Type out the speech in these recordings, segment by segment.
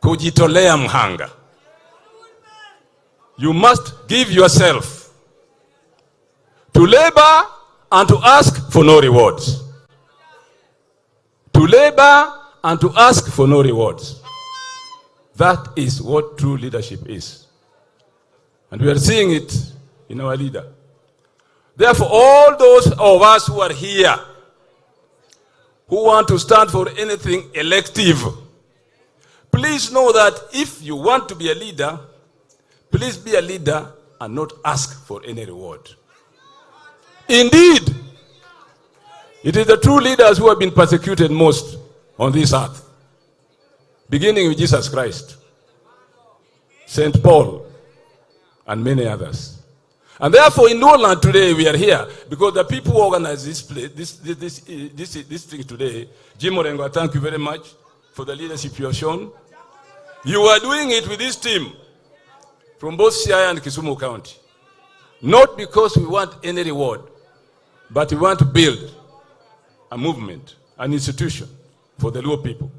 Kujitolea mhanga. You must give yourself to labor and to ask for no rewards. To labor and to ask for no rewards. That is what true leadership is. And we are seeing it in our leader. Therefore, all those of us who are here, who want to stand for anything elective, please know that if you want to be a leader, please be a leader and not ask for any reward. Indeed, it is the true leaders who have been persecuted most on this earth, beginning with Jesus Christ, St. Paul, and many others. And therefore, in Noland today, we are here because the people who organize this thing today, Jim Orengo, thank you very much for the leadership you have shown. You are doing it with this team from both Siaya and Kisumu County. Not because we want any reward, but we want to build a movement, an institution for the Luo people.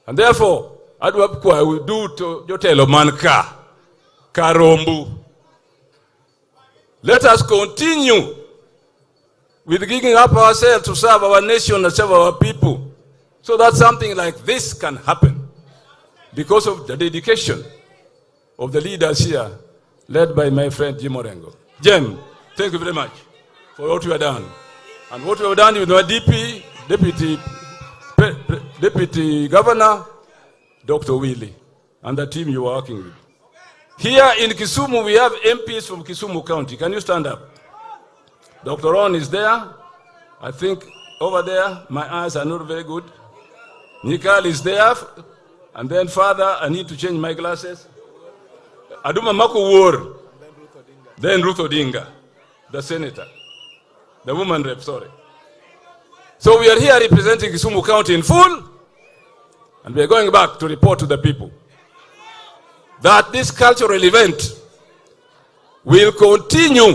And therefore, I will do to Jotelo Manka, Karombu. Let us continue with giving up ourselves to serve our nation and serve our people, so that something like this can happen because of the dedication of the leaders here, led by my friend Jim Orengo. Jim, thank you very much for what you have done. And what you have done with our Deputy Governor, Dr. Willie, and the team you are working with. Here in Kisumu, we have MPs from Kisumu County. Can you stand up? Dr. Ron is there. I think over there, my eyes are not very good. Nikal is there. And then Father, I need to change my glasses. Aduma Makuwur. Then Ruth Odinga, the senator. The woman rep, sorry. So we are here representing Kisumu County in full. And we are going back to report to the people that this cultural event will continue